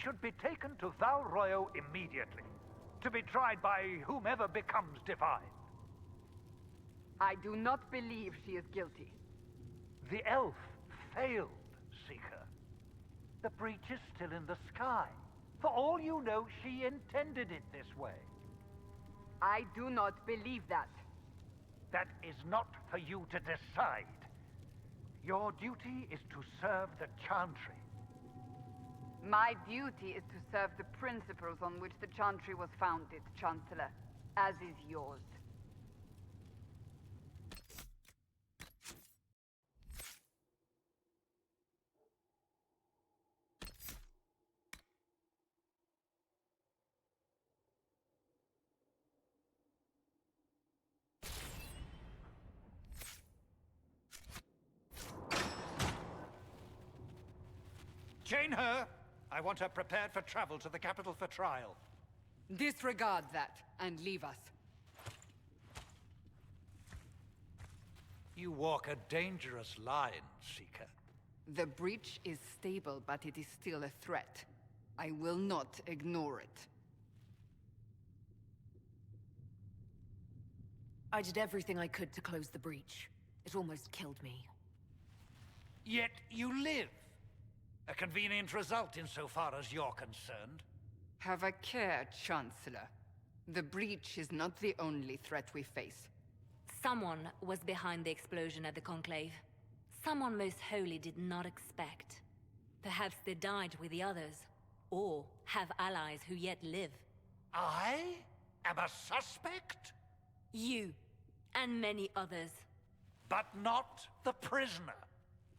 should be taken to Val Royo immediately, to be tried by whomever becomes divine. I do not believe she is guilty. The elf failed, Seeker. The breach is still in the sky. For all you know, she intended it this way. I do not believe that. That is not for you to decide. Your duty is to serve the Chantry. My duty is to serve the principles on which the Chantry was founded, Chancellor, as is yours. Chain her! I want her prepared for travel to the capital for trial. Disregard that, and leave us. You walk a dangerous line, Seeker. The breach is stable, but it is still a threat. I will not ignore it. I did everything I could to close the breach. It almost killed me. Yet you live. A convenient result insofar as you're concerned. Have a care, Chancellor. The breach is not the only threat we face. Someone was behind the explosion at the Conclave. Someone most holy did not expect. Perhaps they died with the others, or have allies who yet live. I am a suspect? You, and many others. But not the prisoner.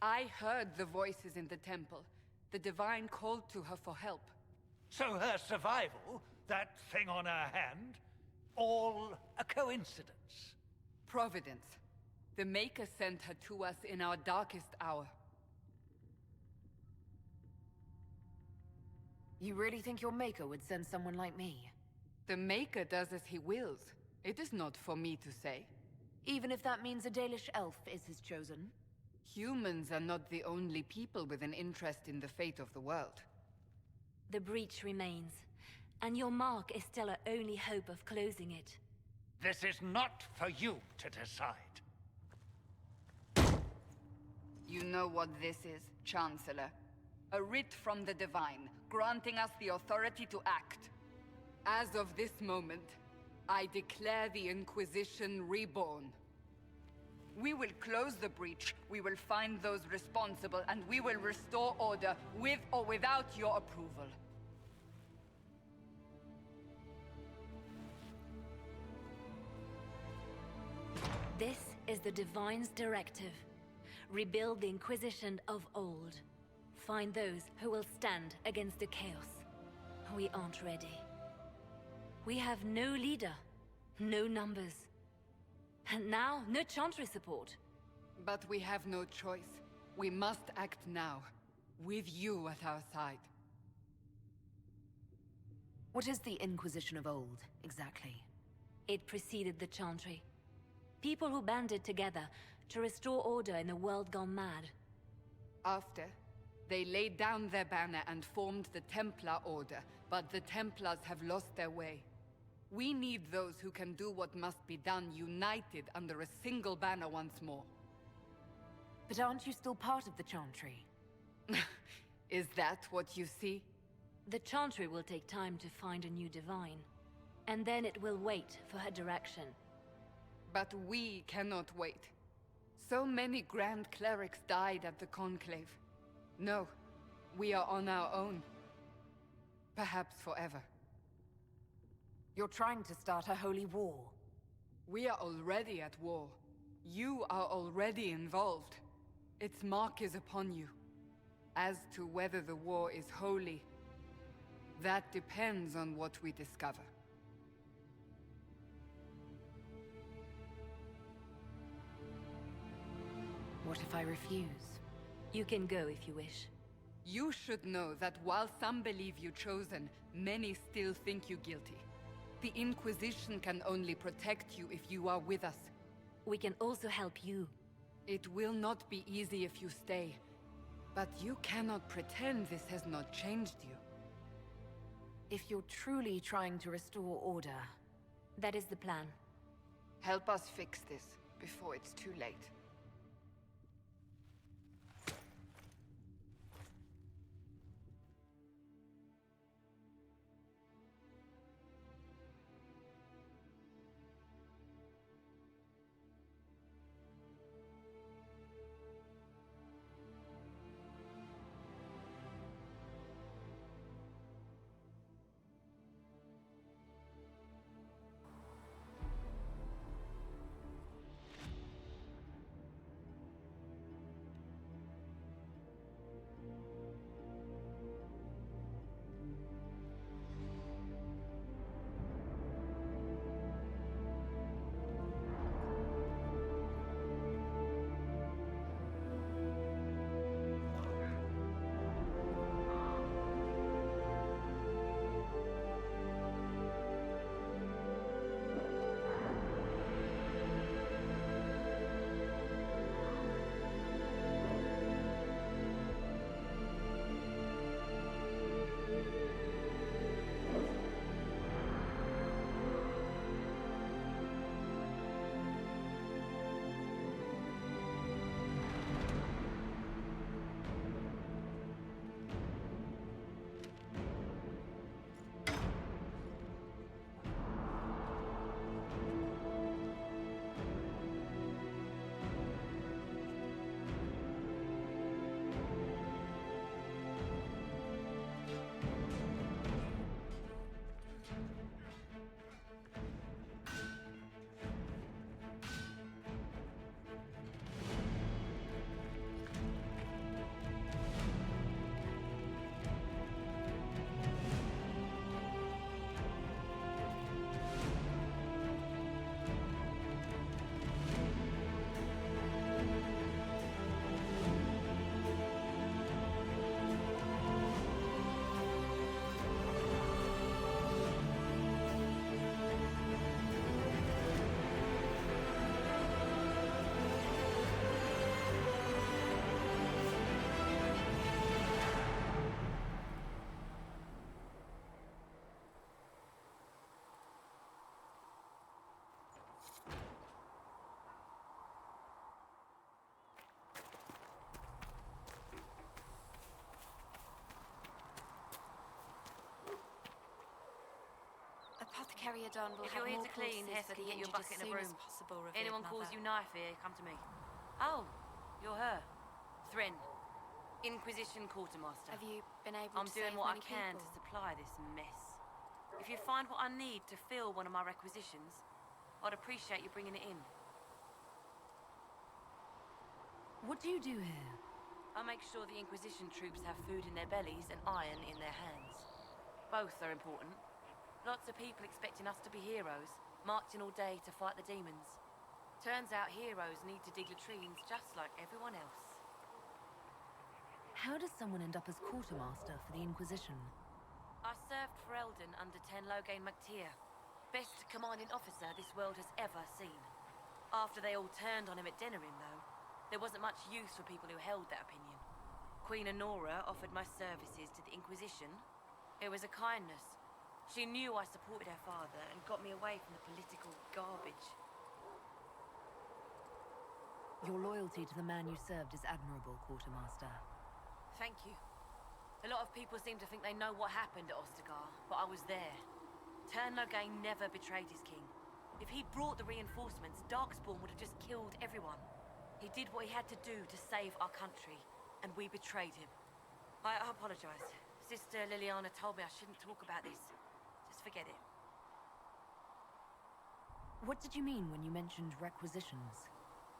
I heard the voices in the temple. The Divine called to her for help. So her survival, that thing on her hand, all a coincidence. Providence. The Maker sent her to us in our darkest hour. You really think your Maker would send someone like me? The Maker does as he wills. It is not for me to say. Even if that means a Dalish elf is his chosen? Humans are not the only people with an interest in the fate of the world. The breach remains, and your mark is still our only hope of closing it. This is not for you to decide. You know what this is, Chancellor. A writ from the Divine, granting us the authority to act. As of this moment, I declare the Inquisition reborn. We will close the breach, we will find those responsible, and we will restore order, with or without your approval. This is the Divine's directive. Rebuild the Inquisition of old. Find those who will stand against the chaos. We aren't ready. We have no leader, no numbers. And now, no Chantry support. But we have no choice. We must act now, with you at our side. What is the Inquisition of old, exactly? It preceded the Chantry. People who banded together to restore order in a world gone mad. After, they laid down their banner and formed the Templar Order, but the Templars have lost their way. We need those who can do what must be done, united under a single banner once more. But aren't you still part of the Chantry? Is that what you see? The Chantry will take time to find a new Divine. And then it will wait for her direction. But we cannot wait. So many Grand Clerics died at the Conclave. No, we are on our own. Perhaps forever. You're trying to start a holy war. We are already at war. You are already involved. Its mark is upon you. As to whether the war is holy, that depends on what we discover. What if I refuse? You can go if you wish. You should know that while some believe you chosen, many still think you guilty. The Inquisition can only protect you if you are with us. We can also help you. It will not be easy if you stay. But you cannot pretend this has not changed you. If you're truly trying to restore order... That is the plan. Help us fix this before it's too late. Apothecary Adon will If have you're here more to clean, courses Hess for can the get you a injured bucket as and a soon as broom. possible, revered Anyone calls mother. you knife here, come to me. Oh, you're her. Thren. Inquisition Quartermaster. Have you been able I'm to doing save what I many can people? to supply this mess. If you find what I need to fill one of my requisitions, I'd appreciate you bringing it in. What do you do here? I make sure the Inquisition troops have food in their bellies and iron in their hands. Both are important. Lots of people expecting us to be heroes, marching all day to fight the demons. Turns out heroes need to dig latrines just like everyone else. How does someone end up as quartermaster for the Inquisition? I served for Eldon under Ten Loghain MacTier. Best commanding officer this world has ever seen. After they all turned on him at Denerim, though, there wasn't much use for people who held that opinion. Queen Honora offered my services to the Inquisition. It was a kindness. She knew I supported her father and got me away from the political garbage. Your loyalty to the man you served is admirable, Quartermaster. Thank you. A lot of people seem to think they know what happened at Ostagar, but I was there. Tern Loghain never betrayed his king. If he'd brought the reinforcements, Darkspawn would have just killed everyone. He did what he had to do to save our country, and we betrayed him. I apologize. Sister Liliana told me I shouldn't talk about this. Just forget it. What did you mean when you mentioned requisitions?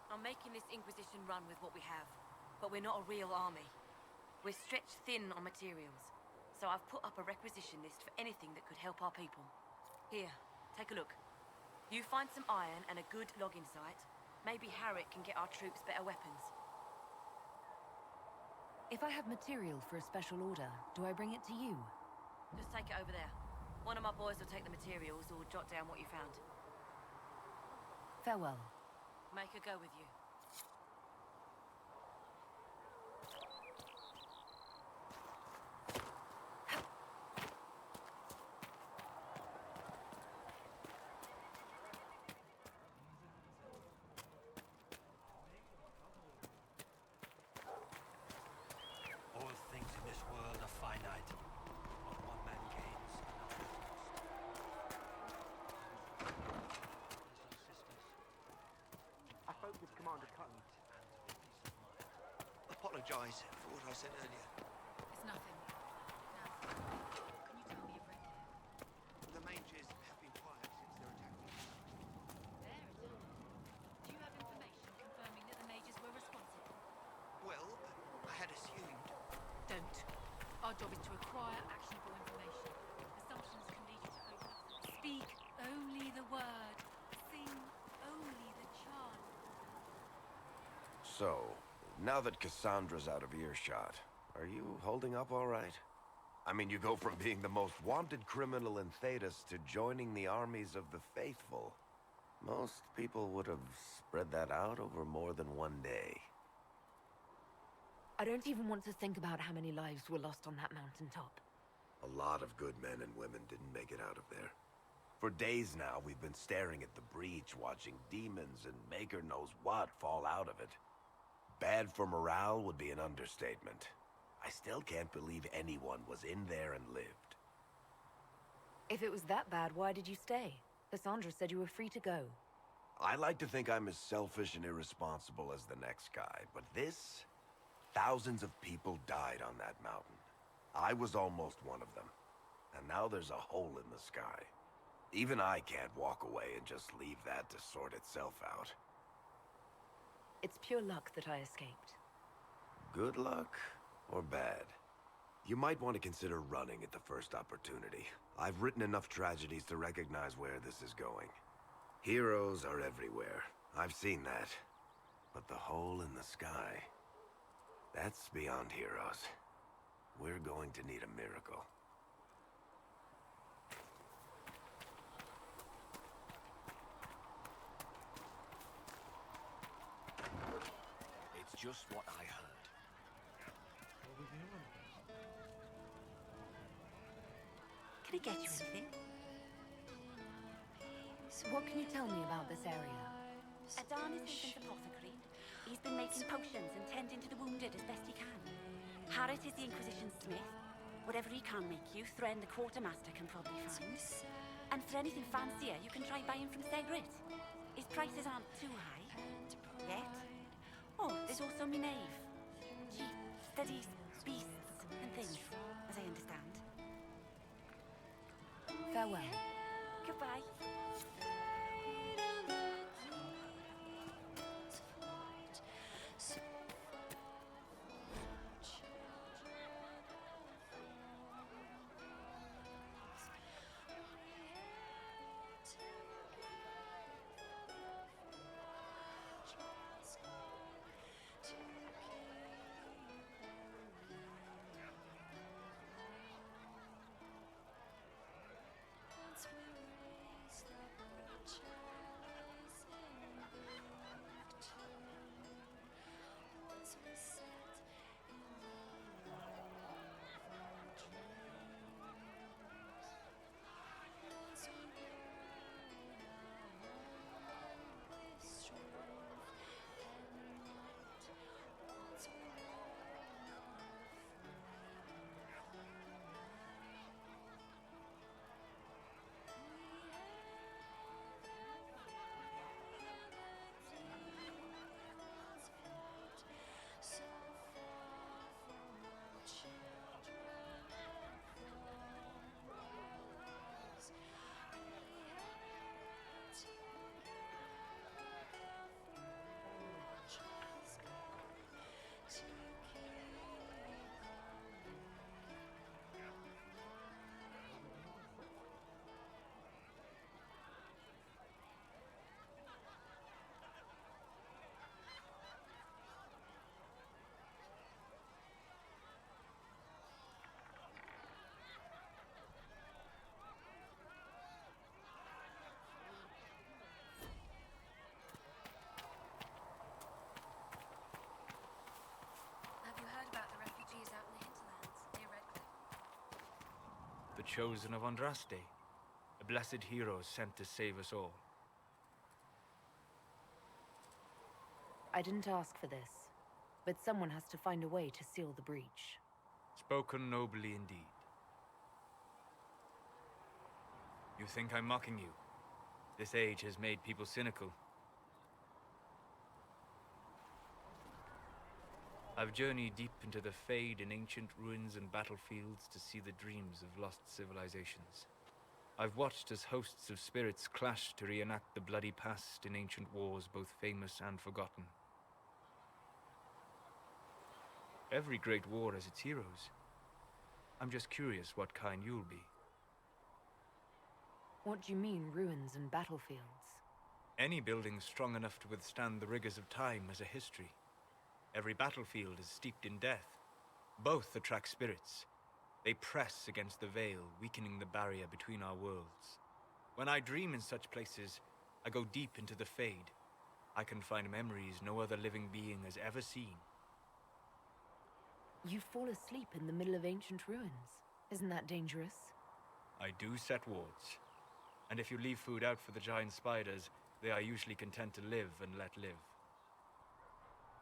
I'm making this Inquisition run with what we have, but we're not a real army. We're stretched thin on materials, so I've put up a requisition list for anything that could help our people. Here, take a look. You find some iron and a good logging site, maybe Harrick can get our troops better weapons. If I have material for a special order, do I bring it to you? Just take it over there. One of my boys will take the materials or jot down what you found. Farewell. Make her go with you. Commander Cutton. Apologise for what I said earlier. It's nothing. Now, can you tell me everything? The mages have been quiet since their attack. There it is. Do you have information confirming that the mages were responsible? Well, I had assumed. Don't. Our job is to acquire actionable information. Assumptions can lead you to open up. Speak only the word. Sing only the chant. So, now that Cassandra's out of earshot, are you holding up all right? I mean, you go from being the most wanted criminal in Thedas to joining the armies of the faithful. Most people would have spread that out over more than one day. I don't even want to think about how many lives were lost on that mountaintop. A lot of good men and women didn't make it out of there. For days now, we've been staring at the breach, watching demons and Maker knows what fall out of it. Bad for morale would be an understatement. I still can't believe anyone was in there and lived. If it was that bad, why did you stay? Cassandra said you were free to go. I like to think I'm as selfish and irresponsible as the next guy, but this... Thousands of people died on that mountain. I was almost one of them. And now there's a hole in the sky. Even I can't walk away and just leave that to sort itself out. It's pure luck that I escaped. Good luck or bad? You might want to consider running at the first opportunity. I've written enough tragedies to recognize where this is going. Heroes are everywhere. I've seen that. But the hole in the sky... that's beyond heroes. We're going to need a miracle. It's just what I heard. Can I get you anything? So what can you tell me about this area? Adonis is an apothecary. He's been making potions and tending to the wounded as best he can. Harrit is the Inquisition smith. Whatever he can make you, Thren the quartermaster can probably find. And for anything fancier, you can try buying from Segrit. His prices aren't too high. Yet. Oh, there's also Minave. She studies beasts and things, as I understand. Farewell. Goodbye. The chosen of Andraste, a blessed hero sent to save us all. I didn't ask for this, but someone has to find a way to seal the breach. Spoken nobly indeed. You think I'm mocking you? This age has made people cynical. I've journeyed deep into the Fade in ancient ruins and battlefields to see the dreams of lost civilizations. I've watched as hosts of spirits clash to reenact the bloody past in ancient wars both famous and forgotten. Every great war has its heroes. I'm just curious what kind you'll be. What do you mean, ruins and battlefields? Any building strong enough to withstand the rigors of time has a history. Every battlefield is steeped in death. Both attract spirits. They press against the veil, weakening the barrier between our worlds. When I dream in such places, I go deep into the Fade. I can find memories no other living being has ever seen. You fall asleep in the middle of ancient ruins. Isn't that dangerous? I do set wards. And if you leave food out for the giant spiders, they are usually content to live and let live.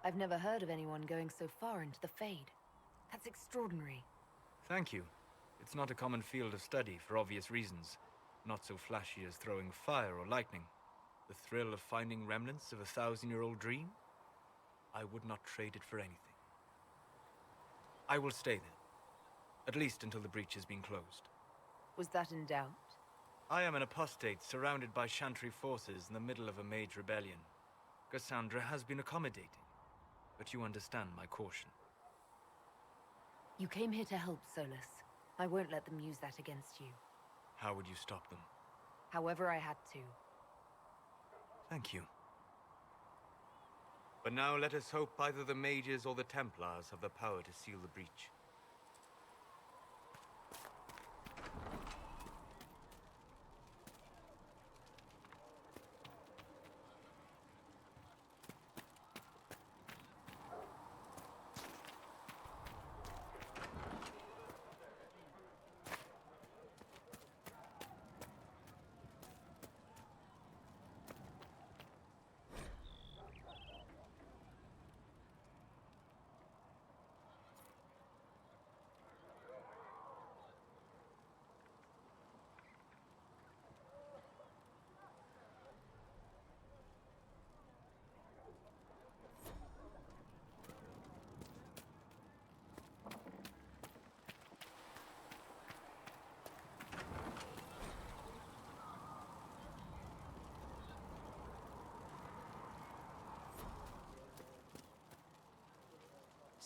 I've never heard of anyone going so far into the Fade. That's extraordinary. Thank you. It's not a common field of study for obvious reasons. Not so flashy as throwing fire or lightning. The thrill of finding remnants of a 1,000-year-old dream? I would not trade it for anything. I will stay then. At least until the breach has been closed. Was that in doubt? I am an apostate surrounded by Chantry forces in the middle of a mage rebellion. Cassandra has been accommodating, but you understand my caution. You came here to help, Solus. I won't let them use that against you. How would you stop them? However I had to. Thank you. But now let us hope either the mages or the Templars have the power to seal the breach.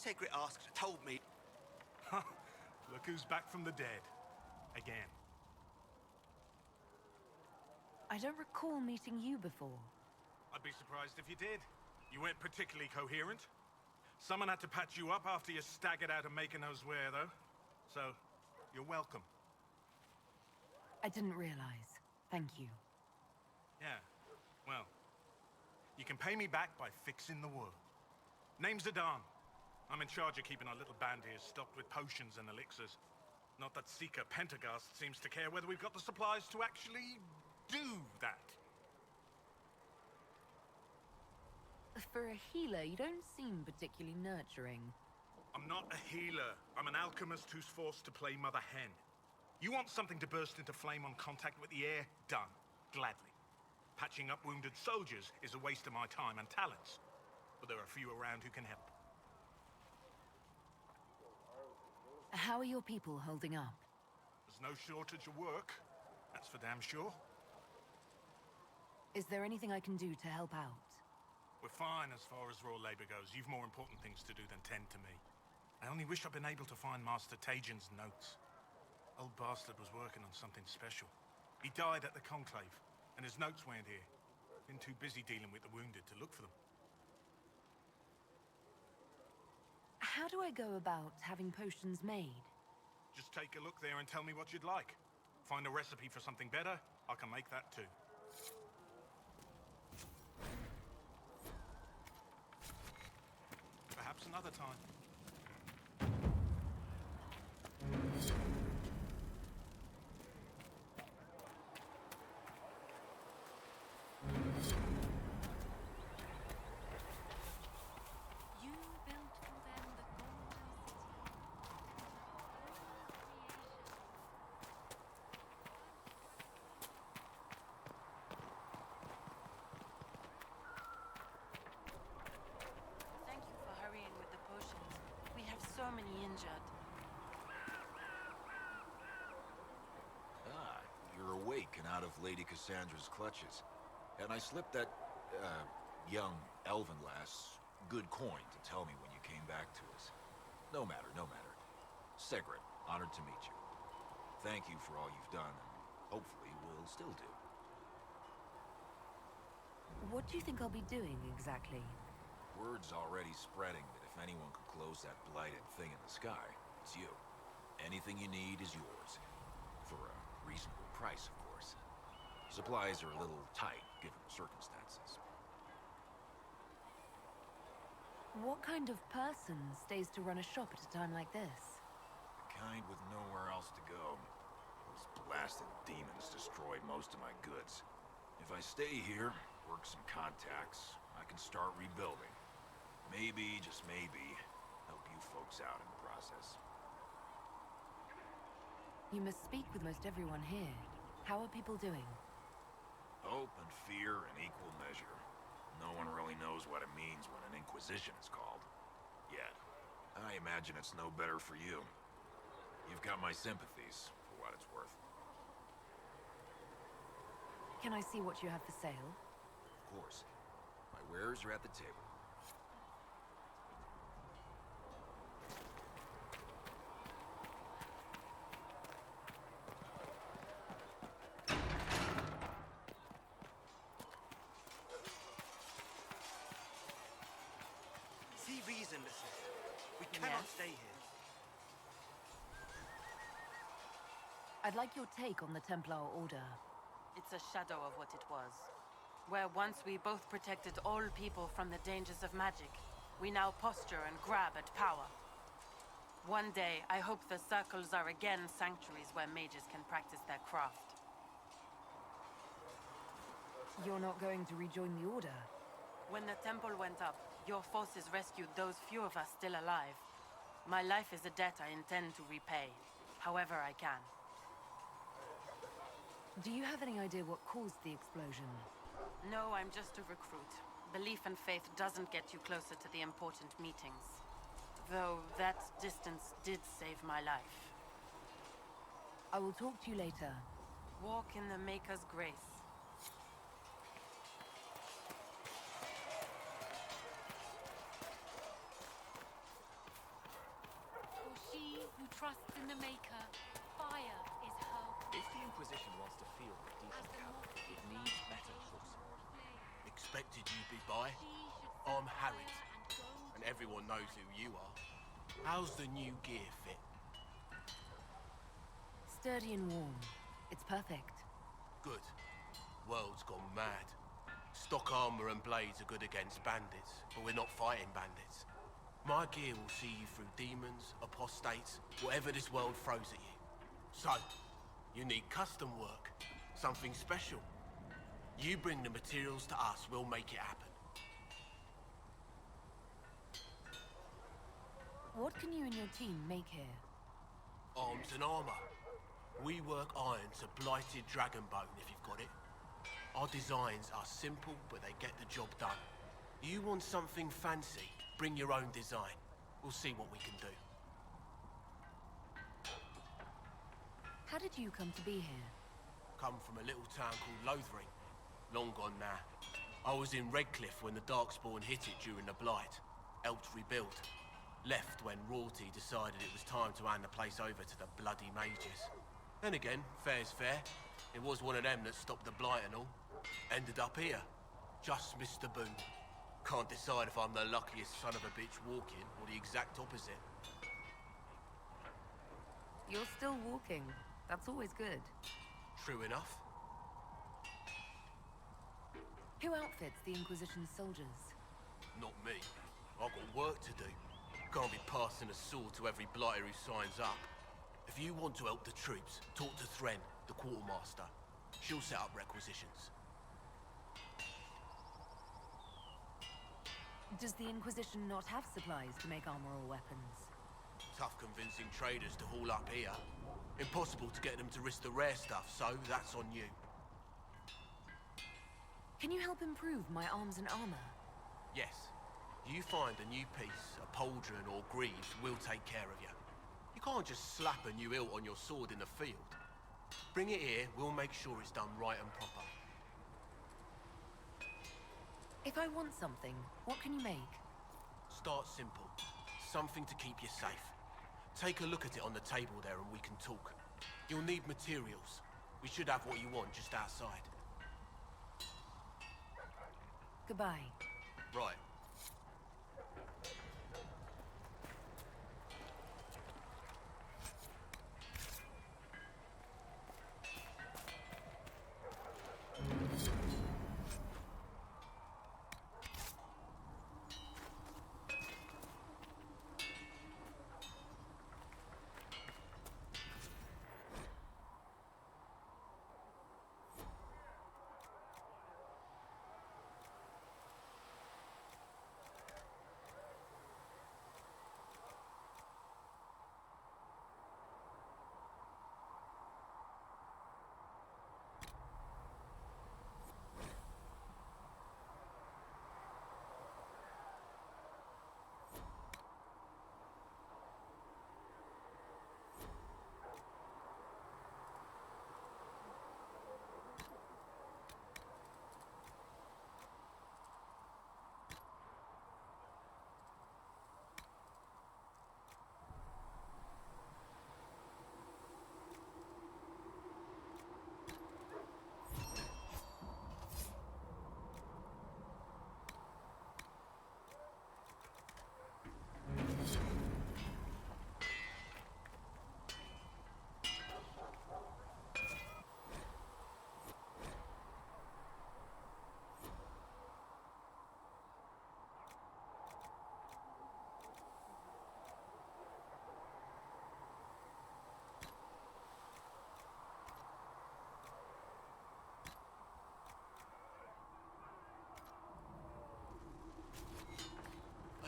Segret asked, told me. Look who's back from the dead. Again. I don't recall meeting you before. I'd be surprised if you did. You weren't particularly coherent. Someone had to patch you up after you staggered out of Making knows where, though. So, you're welcome. I didn't realize. Thank you. Yeah, well, you can pay me back by fixing the world. Name's Zidane. I'm in charge of keeping our little band here stocked with potions and elixirs. Not that Seeker Pentagast seems to care whether we've got the supplies to actually do that. For a healer, you don't seem particularly nurturing. I'm not a healer. I'm an alchemist who's forced to play Mother Hen. You want something to burst into flame on contact with the air? Done. Gladly. Patching up wounded soldiers is a waste of my time and talents. But there are few around who can help. How are your people holding up? There's no shortage of work. That's for damn sure. Is there anything I can do to help out? We're fine as far as raw labor goes. You've more important things to do than tend to me. I only wish I'd been able to find Master Tajin's notes. Old bastard was working on something special. He died at the Conclave, and his notes weren't here. Been too busy dealing with the wounded to look for them. How do I go about having potions made? Just take a look there and tell me what you'd like. Find a recipe for something better, I can make that too. Perhaps another time. of Lady Cassandra's clutches. And I slipped that, young elven lass good coin to tell me when you came back to us. No matter, no matter. Segret, honored to meet you. Thank you for all you've done, and hopefully will still do. What do you think I'll be doing, exactly? Word's already spreading that if anyone could close that blighted thing in the sky, it's you. Anything you need is yours. For a reasonable price, of course. Supplies are a little tight, given the circumstances. What kind of person stays to run a shop at a time like this? The kind with nowhere else to go. Those blasted demons destroyed most of my goods. If I stay here, work some contacts, I can start rebuilding. Maybe, just maybe, help you folks out in the process. You must speak with most everyone here. How are people doing? Hope and fear in equal measure. No one really knows what it means when an Inquisition is called. Yet. I imagine it's no better for you. You've got my sympathies, for what it's worth. Can I see what you have for sale? Of course. My wares are at the table. See reason, listen. We cannot stay here. I'd like your take on the Templar Order. It's a shadow of what it was. Where once we both protected all people from the dangers of magic, we now posture and grab at power. One day, I hope the circles are again sanctuaries where mages can practice their craft. You're not going to rejoin the Order? When the temple went up, your forces rescued those few of us still alive. My life is a debt I intend to repay, however I can. Do you have any idea what caused the explosion? No, I'm just a recruit. Belief and faith doesn't get you closer to the important meetings. Though that distance did save my life. I will talk to you later. Walk in the Maker's grace. For she who trusts in the Maker, fire is her. If the Inquisition wants to field the demon camp, it needs better horsemen. Expected you'd be by. I'm Harriet, and everyone knows who you are. How's the new gear fit? Sturdy and warm. It's perfect. Good. World's gone mad. Stock armor and blades are good against bandits, but we're not fighting bandits. My gear will see you through demons, apostates, whatever this world throws at you. So, you need custom work, something special. You bring the materials to us, we'll make it happen. What can you and your team make here? Arms and armor. We work iron to blighted dragonbone if you've got it. Our designs are simple, but they get the job done. You want something fancy, bring your own design. We'll see what we can do. How did you come to be here? Come from a little town called Lothering. Long gone now. I was in Redcliffe when the Darkspawn hit it during the Blight. Helped rebuild. Left when Rorty decided it was time to hand the place over to the bloody mages. Then again, fair's fair. It was one of them that stopped the Blight and all. Ended up here. Just missed the boom. Can't decide if I'm the luckiest son of a bitch walking or the exact opposite. You're still walking. That's always good. True enough. Who outfits the Inquisition's soldiers? Not me. I've got work to do. Can't be passing a sword to every blighter who signs up. If you want to help the troops, talk to Threnn, the quartermaster. She'll set up requisitions. Does the Inquisition not have supplies to make armor or weapons? Tough convincing traders to haul up here. Impossible to get them to risk the rare stuff, so that's on you. Can you help improve my arms and armor? Yes. You find a new piece, a pauldron or greaves, we'll take care of you. You can't just slap a new hilt on your sword in the field. Bring it here, we'll make sure it's done right and proper. If I want something, what can you make? Start simple. Something to keep you safe. Take a look at it on the table there and we can talk. You'll need materials. We should have what you want just outside. Goodbye. Right.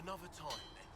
Another time, then.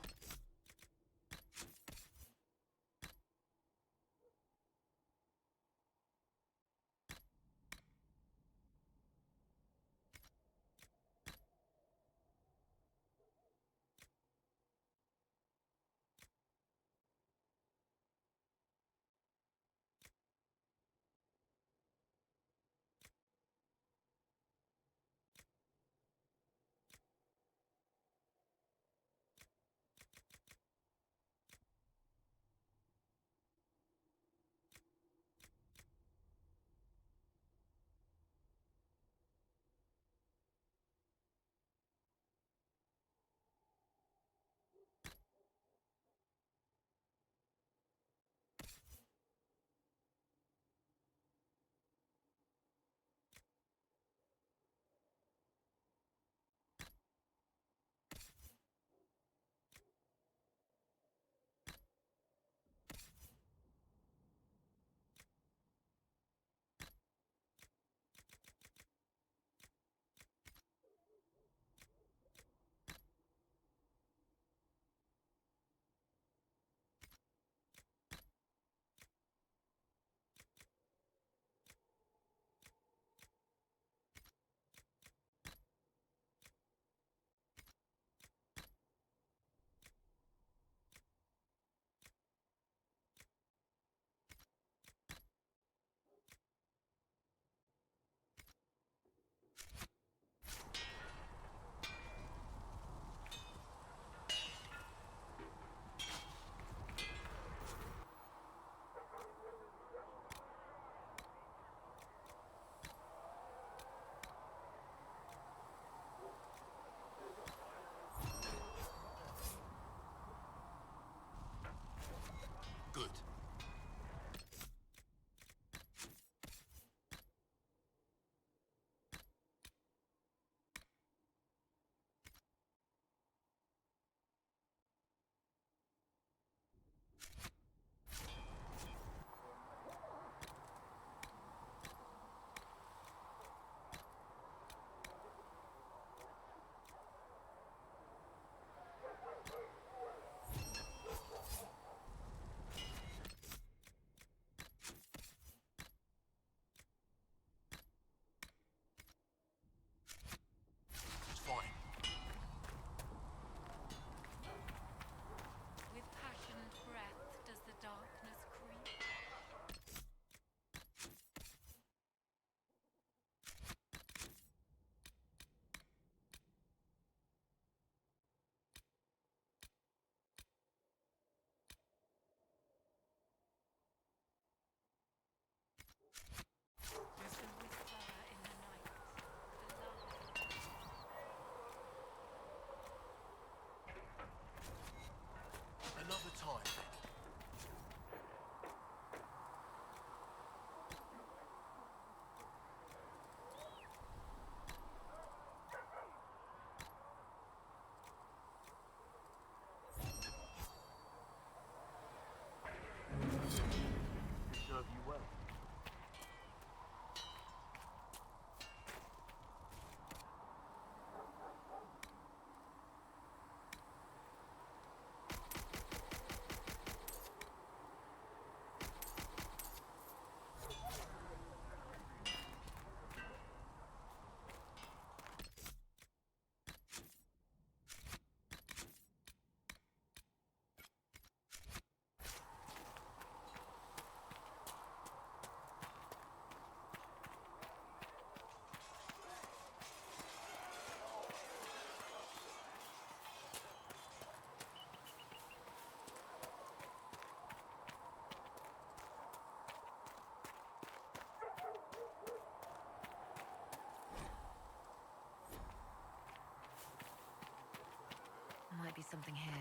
might be something here.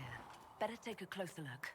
Better take a closer look.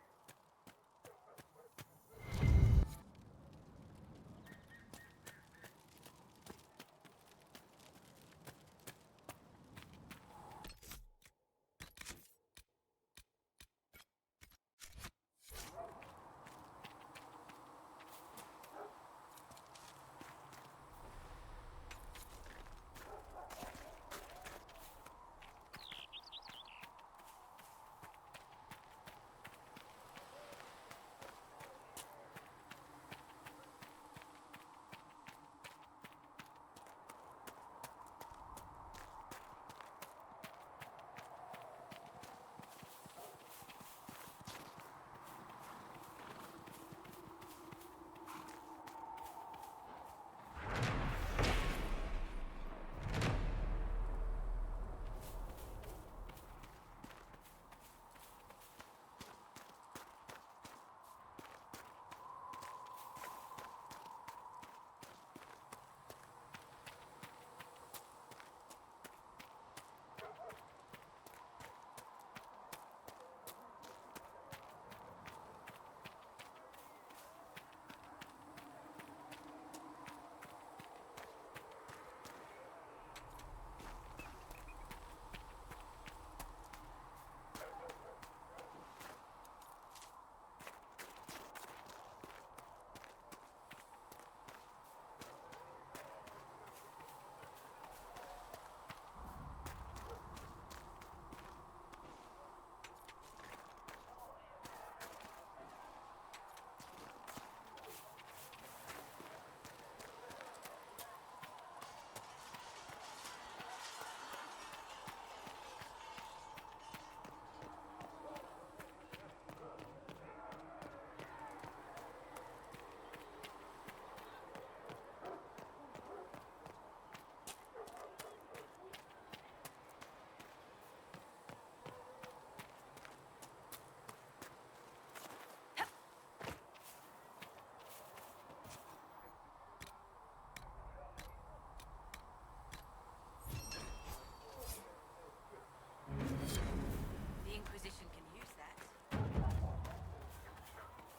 The Inquisition can use that.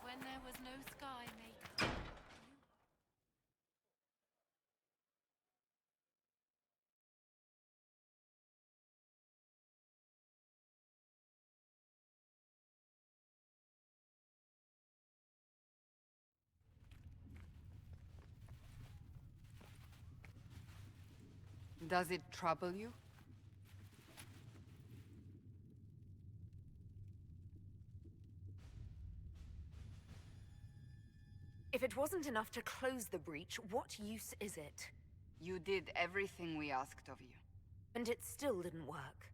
When there was no sky maker. Does it trouble you? If it wasn't enough to close the breach, what use is it? You did everything we asked of you. And it still didn't work.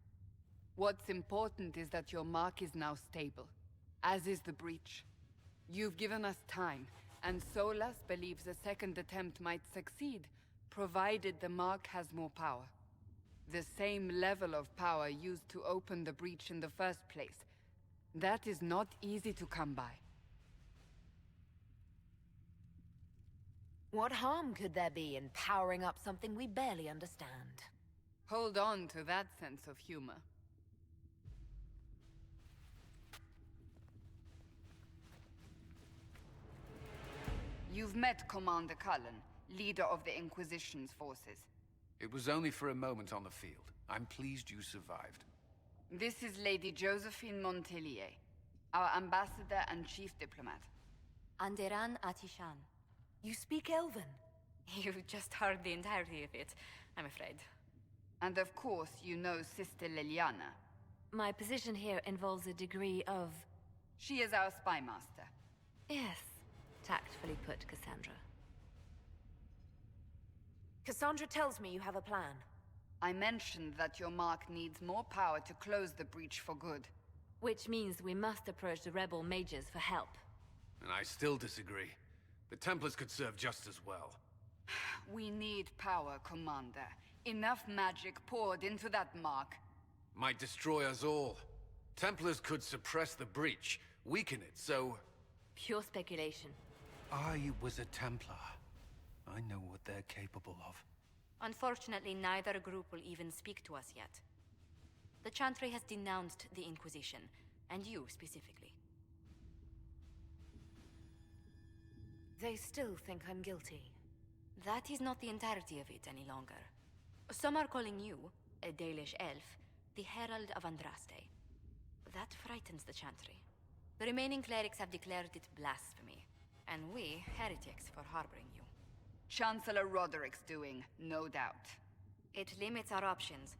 What's important is that your mark is now stable, as is the breach. You've given us time, and Solas believes a second attempt might succeed, provided the mark has more power. The same level of power used to open the breach in the first place. That is not easy to come by. What harm could there be in powering up something we barely understand? Hold on to that sense of humor. You've met Commander Cullen, leader of the Inquisition's forces. It was only for a moment on the field. I'm pleased you survived. This is Lady Josephine Montellier, our ambassador and chief diplomat. Anderan Atishan. You speak Elven? You've just heard the entirety of it, I'm afraid. And of course, you know Sister Liliana. My position here involves a degree of... She is our spy master. Yes, tactfully put, Cassandra. Cassandra tells me you have a plan. I mentioned that your mark needs more power to close the breach for good. Which means we must approach the rebel mages for help. And I still disagree. The Templars could serve just as well. We need power, Commander. Enough magic poured into that mark. Might destroy us all. Templars could suppress the breach, weaken it, so... Pure speculation. I was a Templar. I know what they're capable of. Unfortunately, neither group will even speak to us yet. The Chantry has denounced the Inquisition, and you specifically. They still think I'm guilty. That is not the entirety of it any longer. Some are calling you, a Dalish elf, the Herald of Andraste. That frightens the Chantry. The remaining clerics have declared it blasphemy, and we, heretics, for harboring you. Chancellor Roderick's doing, no doubt. It limits our options.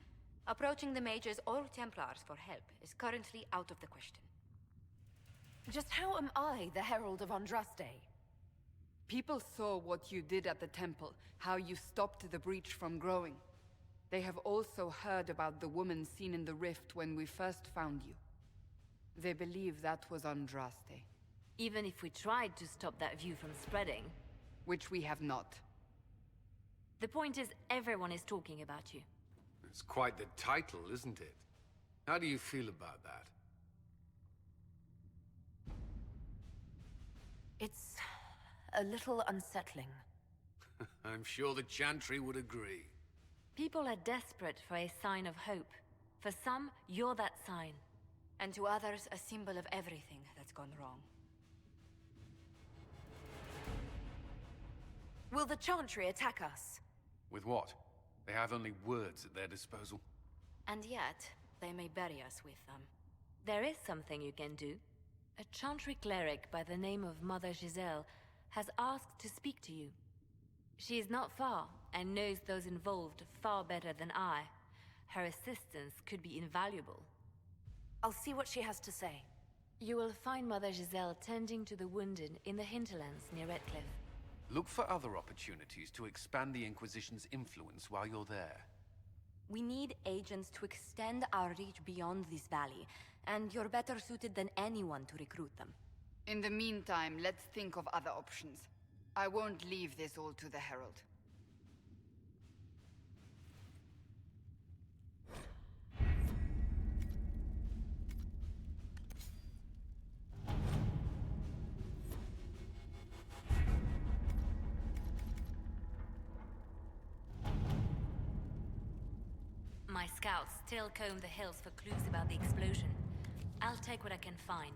Approaching the Mages or Templars for help is currently out of the question. Just how am I the Herald of Andraste? People saw what you did at the temple, how you stopped the breach from growing. They have also heard about the woman seen in the rift when we first found you. They believe that was Andraste. Even if we tried to stop that view from spreading... Which we have not. The point is, everyone is talking about you. It's quite the title, isn't it? How do you feel about that? It's a little unsettling. I'm sure the Chantry would agree. People are desperate for a sign of hope. For some, you're that sign. And to others, a symbol of everything that's gone wrong. Will the Chantry attack us? With what? They have only words at their disposal. And yet, they may bury us with them. There is something you can do. A Chantry cleric by the name of Mother Giselle has asked to speak to you. She is not far, and knows those involved far better than I. Her assistance could be invaluable. I'll see what she has to say. You will find Mother Giselle tending to the wounded in the hinterlands near Redcliffe. Look for other opportunities to expand the Inquisition's influence while you're there. We need agents to extend our reach beyond this valley, and you're better suited than anyone to recruit them. In the meantime, let's think of other options. I won't leave this all to the Herald. My scouts still comb the hills for clues about the explosion. I'll take what I can find.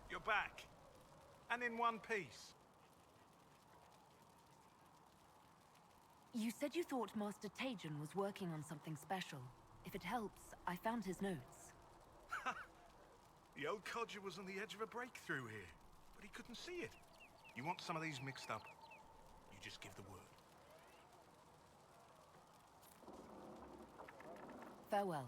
You're back. And in one piece. You said you thought Master Tajan was working on something special. If it helps, I found his notes. The old codger was on the edge of a breakthrough here, but he couldn't see it. You want some of these mixed up, you just give the word. Farewell.